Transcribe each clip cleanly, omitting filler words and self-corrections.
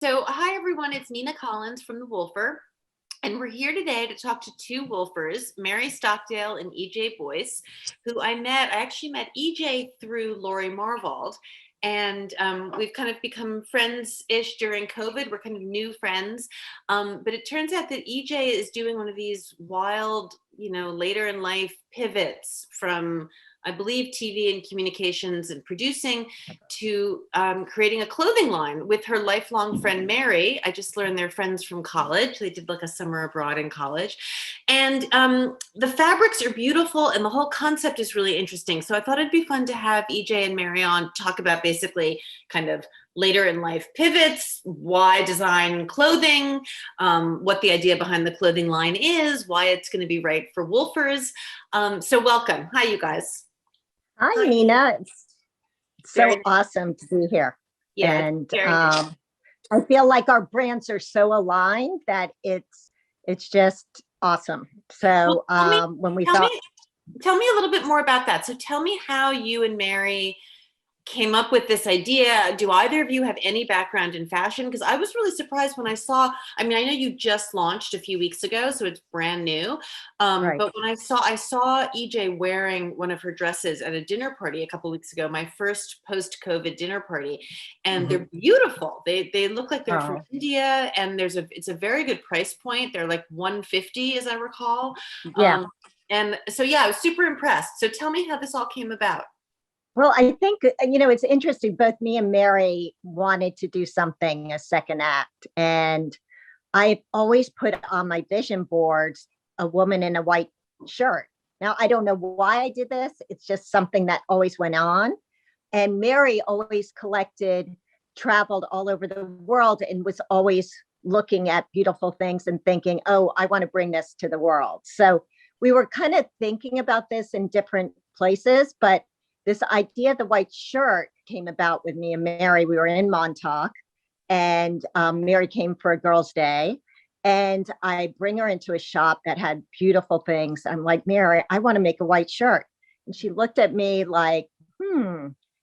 So, hi everyone, it's Nina Collins from The Wolfer, and we're here today to talk to two Wolfers, Mary Stockdale and EJ Boyce, who I met. I actually met EJ through Lori Marvald, and we've kind of become friends-ish during COVID. We're kind of new friends, but it turns out that EJ is doing one of these wild, later in life pivots from, I believe, TV and communications and producing to creating a clothing line with her lifelong friend, Mary. I just learned they're friends from college. They did like a summer abroad in college. And the fabrics are beautiful and the whole concept is really interesting. So I thought it'd be fun to have EJ and Mary on talk about basically kind of later in life pivots, why design clothing, what the idea behind the clothing line is, why it's going to be right for Wolfers. So welcome. Hi, you guys. Hi, Nina. It's so Very awesome to be here. Yeah, And I feel like our brands are so aligned that it's just awesome. So when we thought, tell me a little bit more about that. So tell me how you and Mary came up with this idea. Do either of you have any background in fashion? Because I was really surprised when I saw, I know you just launched a few weeks ago, so it's brand new. Right. But when I saw EJ wearing one of her dresses at a dinner party a couple weeks ago, my first post-COVID dinner party, and they're beautiful. They look like they're from India, and it's a very good price point. They're like $150, as I recall. Yeah. And so, yeah, I was super impressed. So tell me how this all came about. Well, I think, it's interesting. Both me and Mary wanted to do something, a second act. And I've always put on my vision boards a woman in a white shirt. Now, I don't know why I did this. It's just something that always went on. And Mary always traveled all over the world and was always looking at beautiful things and thinking, oh, I want to bring this to the world. So we were kind of thinking about this in different places, but this idea of the white shirt came about with me and Mary. We were in Montauk, and Mary came for a girls' day, and I bring her into a shop that had beautiful things. I'm like, Mary, I want to make a white shirt. And she looked at me like,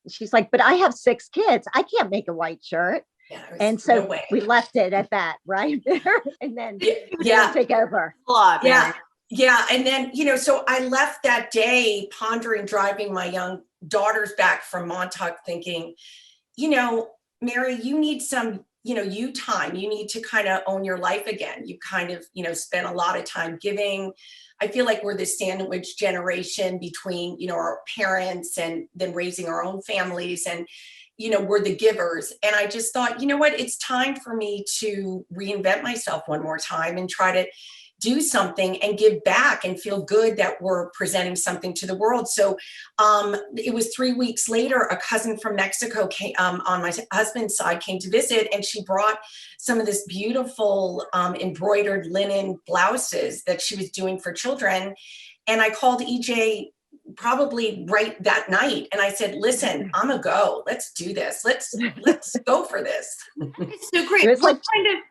She's like, but I have 6 kids. I can't make a white shirt. Yeah, and so we left it at that, right? And then take over. Yeah. And then, so I left that day pondering, driving my young daughters back from Montauk thinking, Mary, you need some, you time. You need to kind of own your life again. You kind of, spent a lot of time giving. I feel like we're the sandwich generation between, our parents and then raising our own families, and we're the givers. And I just thought, what, it's time for me to reinvent myself one more time and try to do something and give back and feel good that we're presenting something to the world. So it was 3 weeks later, a cousin from Mexico came, on my husband's side, came to visit, and she brought some of this beautiful embroidered linen blouses that she was doing for children. And I called EJ probably right that night, and I said, listen, I'm a go. Let's do this. Let's go for this. It's so great.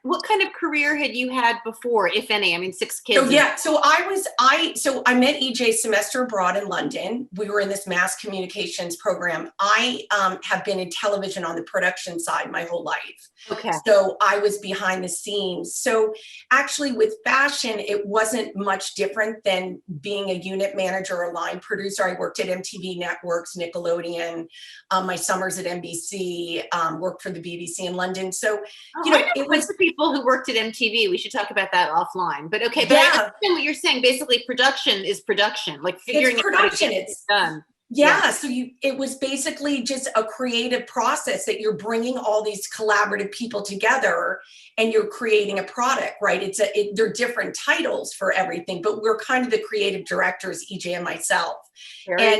What kind of career had you had before, if any? 6 kids. So I met EJ semester abroad in London. We were in this mass communications program. I have been in television on the production side my whole life. Okay. So I was behind the scenes. So actually with fashion, it wasn't much different than being a unit manager or line producer. I worked at MTV Networks, Nickelodeon, my summers at NBC, worked for the BBC in London. So, it was the people who worked at MTV. We should talk about that offline. But okay, but I understand what you're saying. Basically, production is production. Like figuring out how to get it done. Yeah. So it was basically just a creative process that you're bringing all these collaborative people together and you're creating a product, right? They're different titles for everything, but we're kind of the creative directors, EJ and myself.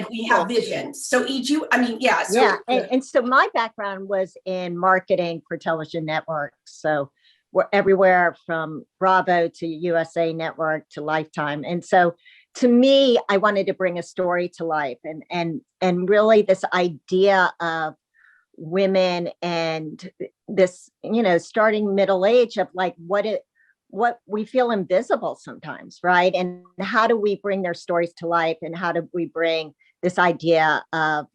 We have visions. So EJ, And so my background was in marketing for television networks. So we're everywhere from Bravo to USA Network to Lifetime. And so to me, I wanted to bring a story to life, and really this idea of women and this, starting middle age of like what we feel invisible sometimes, right? And how do we bring their stories to life, and how do we bring this idea of,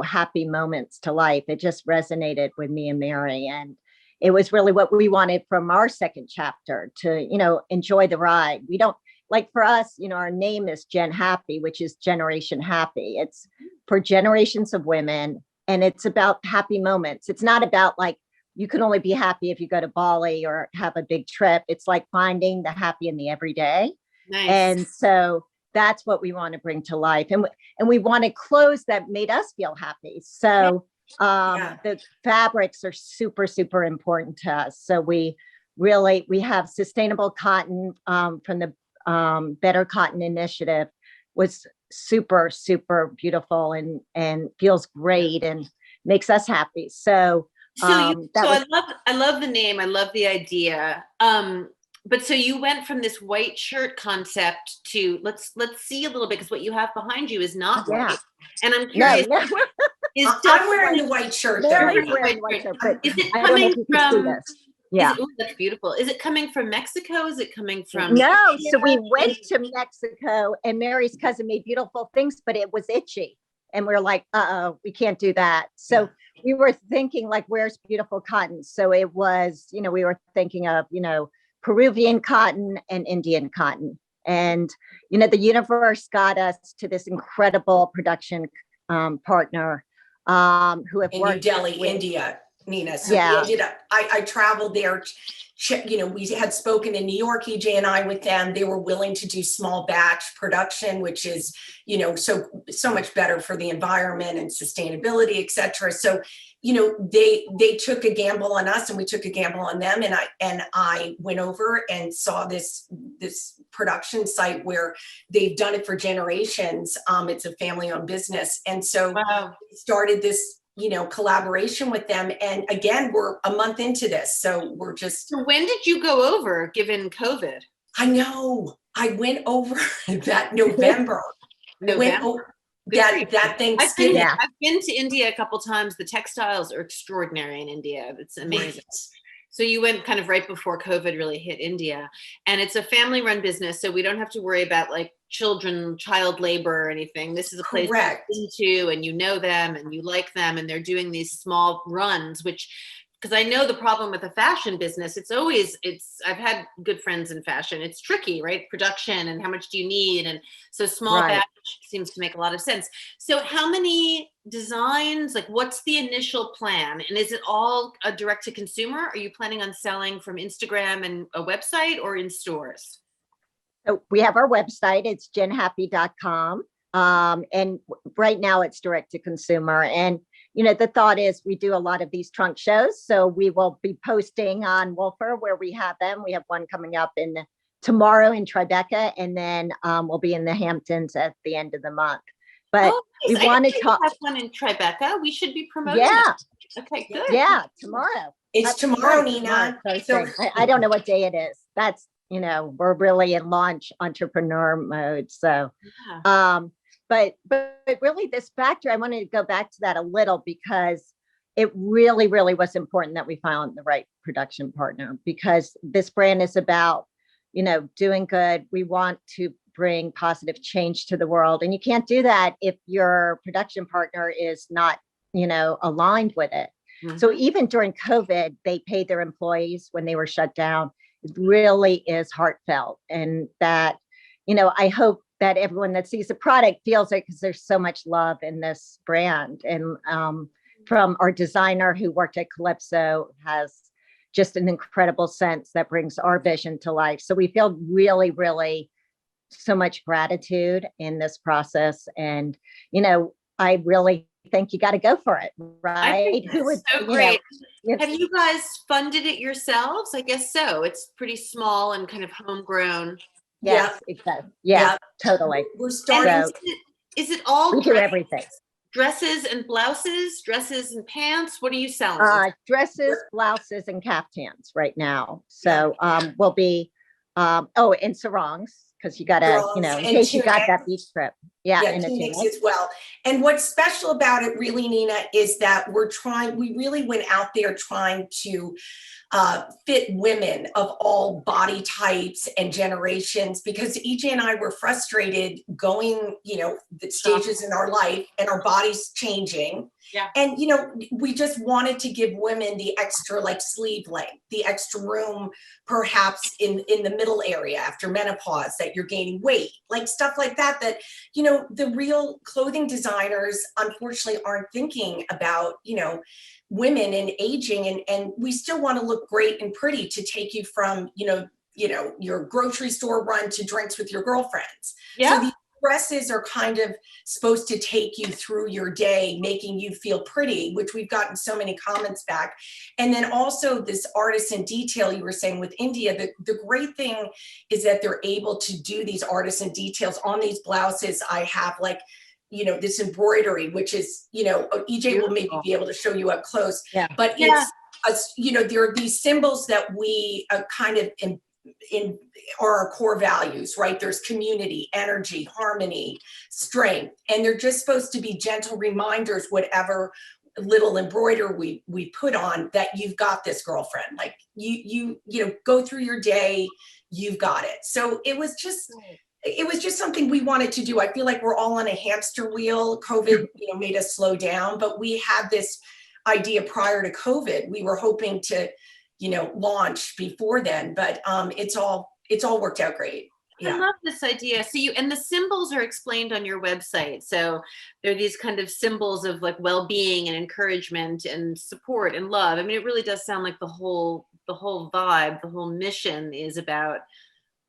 happy moments to life? It just resonated with me and Mary, and it was really what we wanted from our second chapter to, enjoy the ride. We don't like for us, our name is Gen Happy, which is Generation Happy. It's for generations of women, and it's about happy moments. It's not about like, you can only be happy if you go to Bali or have a big trip. It's like finding the happy in the everyday. Nice. And so that's what we want to bring to life. And we wanted clothes that made us feel happy. So the fabrics are super, super important to us. So we have sustainable cotton from the Better Cotton Initiative, was super, super beautiful and feels great and makes us happy. So I love the name. I love the idea. But so you went from this white shirt concept to let's see a little bit, because what you have behind you is not white. And I'm curious. No. I'm wearing the white shirt. Mary's wearing white shirt, but is it I don't know coming if you can see from? this. Yeah. That's beautiful. Is it coming from Mexico? Is it coming from? No. So we went to Mexico, and Mary's cousin made beautiful things, but it was itchy. And we're like, we can't do that. So we were thinking like, where's beautiful cotton? So it was, we were thinking of, Peruvian cotton and Indian cotton. And, the universe got us to this incredible production partner who have in worked New Delhi, with, India, Nina. So Yeah. we ended up, I traveled there. We had spoken in New York, EJ and I, with them. They were willing to do small batch production, which is, so much better for the environment and sustainability, et cetera. So, they took a gamble on us, and we took a gamble on them. And I went over and saw this production site where they've done it for generations. It's a family-owned business. And so we started this, collaboration with them. And again, we're a month into this. So we're just. So when did you go over, given COVID? I know. I went over that November. That Thanksgiving. I've been to India a couple times. The textiles are extraordinary in India. It's amazing. Right. So you went kind of right before COVID really hit India, and it's a family-run business, so we don't have to worry about like child labor or anything. This is a place you've been to, and you know them, and you like them, and they're doing these small runs, which, because I know the problem with the fashion business, I've had good friends in fashion. It's tricky, right? Production and how much do you need? And so small batch seems to make a lot of sense. So how many designs, like what's the initial plan? And is it all a direct to consumer? Are you planning on selling from Instagram and a website or in stores? So we have our website, it's genhappy.com. And right now it's direct to consumer. And the thought is we do a lot of these trunk shows. So we will be posting on Wolfer where we have them. We have one coming up tomorrow in Tribeca, and then we'll be in the Hamptons at the end of the month. But we want to talk. Have one in Tribeca. We should be promoting. Yeah. It. Okay, good. Yeah, tomorrow. It's tomorrow, Nina. So I don't know what day it is. That's, we're really in launch entrepreneur mode. So, But really this factor, I wanted to go back to that a little, because it really, really was important that we found the right production partner, because this brand is about, doing good. We want to bring positive change to the world. And you can't do that if your production partner is not, aligned with it. Mm-hmm. So even during COVID, they paid their employees when they were shut down. It really is heartfelt. And that, I hope that everyone that sees the product feels it, because there's so much love in this brand. And from our designer who worked at Calypso, has just an incredible sense that brings our vision to life. So we feel really, really so much gratitude in this process. And, I really think you got to go for it, right? Who would, so great. Have you guys funded it yourselves? I guess so. It's pretty small and kind of homegrown. Yes, exactly. Yeah, totally. We're starting. Is it all? We do everything. Dresses and blouses, dresses and pants. What are you selling? Dresses, blouses, and caftans right now. So we'll be, and sarongs, because you gotta, in case you got that beach trip. Yeah, Yeah, in a tunics tunic. as well. And what's special about it really, Nina, is that we really went out there trying to fit women of all body types and generations, because EJ and I were frustrated going, the stages in our life and our bodies changing. Yeah. And, we just wanted to give women the extra like sleeve length, the extra room, perhaps in the middle area after menopause, that you're gaining weight, like stuff like that, the real clothing designers unfortunately aren't thinking about, women and aging, and we still want to look great and pretty to take you from your grocery store run to drinks with your girlfriends. Yeah. So these dresses are kind of supposed to take you through your day, making you feel pretty, which we've gotten so many comments back. And then also this artisan detail you were saying with India, the great thing is that they're able to do these artisan details on these blouses. I have like this embroidery, which is, EJ will maybe be able to show you up close, Yeah. but Yeah. it's, there are these symbols that we kind of in are our core values, right? There's community, energy, harmony, strength, and they're just supposed to be gentle reminders, whatever little embroidery we put on, that you've got this, girlfriend. Like you go through your day, you've got it. So it was just something we wanted to do. I feel like we're all on a hamster wheel. COVID, made us slow down, but we had this idea prior to COVID. We were hoping to, launch before then, but it's all worked out great. I love this idea. So and the symbols are explained on your website. So they're these kind of symbols of like well-being and encouragement and support and love. I mean, it really does sound like the whole vibe, the whole mission is about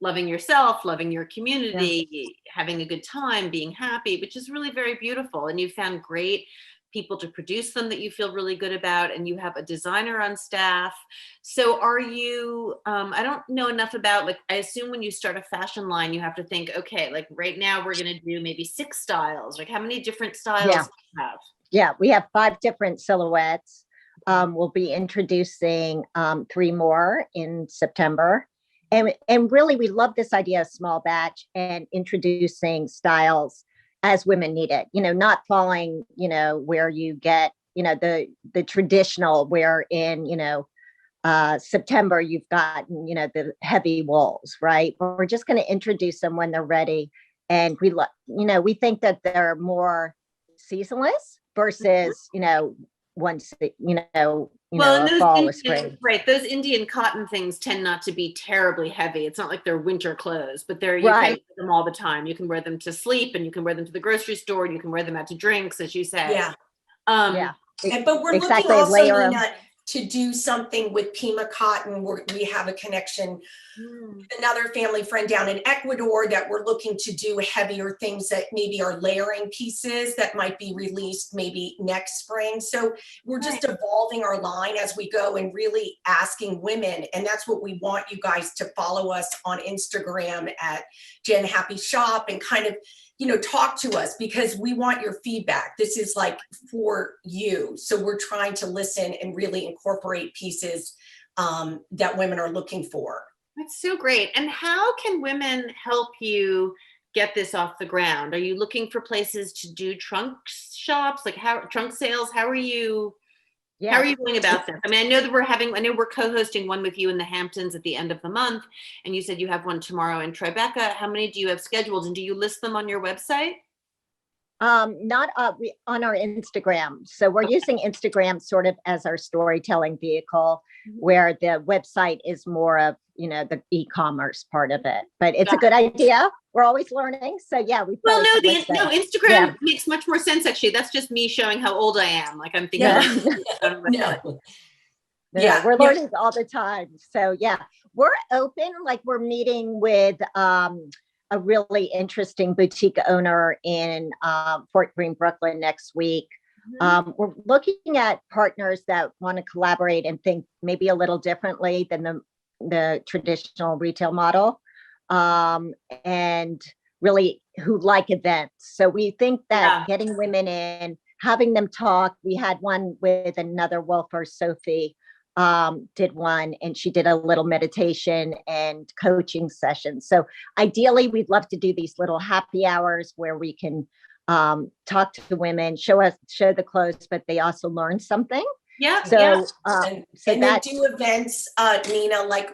loving yourself, loving your community, having a good time, being happy, which is really very beautiful. And you found great people to produce them that you feel really good about, and you have a designer on staff. So are you, I don't know enough about, like, I assume when you start a fashion line, you have to think, okay, like right now we're going to do maybe 6 styles. Like how many different styles do you have? Yeah, we have 5 different silhouettes. We'll be introducing 3 more in September. And really, we love this idea of small batch and introducing styles as women need it, not falling, where you get, the traditional, where in, September, you've gotten, the heavy wools, right? We're just going to introduce them when they're ready. And we think that they're more seasonless versus, once, Well, a fall or spring. right? Those Indian cotton things tend not to be terribly heavy. It's not like they're winter clothes, but you can wear them all the time. You can wear them to sleep, and you can wear them to the grocery store, and you can wear them out to drinks, as you say. Yeah. But we're Exactly, looking also, layer Nina, to do something with Pima Cotton. We have a connection with another family friend down in Ecuador that we're looking to do heavier things that maybe are layering pieces that might be released maybe next spring. So we're just evolving our line as we go and really asking women. And that's what we want you guys to follow us on Instagram at Jen Happy Shop and kind of, talk to us, because we want your feedback. This is like for you. So we're trying to listen and really incorporate pieces that women are looking for. That's so great. And how can women help you get this off the ground? Are you looking for places to do trunk shops, like trunk sales? How are you going about this? I mean, I know we're co-hosting one with you in the Hamptons at the end of the month, and you said you have one tomorrow in Tribeca. How many do you have scheduled, and do you list them on your website? Not on our Instagram. So we're using Instagram sort of as our storytelling vehicle, where the website is more of, the e-commerce part of it. But it's a good idea. We're always learning. So Instagram makes much more sense, actually. That's just me showing how old I am. Like I'm thinking. We're learning all the time. So we're open. Like we're meeting with a really interesting boutique owner in Fort Greene, Brooklyn next week. We're looking at partners that want to collaborate and think maybe a little differently than the traditional retail model, and really who like events. So we think that getting women in, having them talk. We had one with another Wolfer, Sophie, did one, and she did a little meditation and coaching session. So ideally, we'd love to do these little happy hours where we can talk to the women, show the clothes, but they also learn something. Yeah. So, yeah. And so then that's do events, Nina, like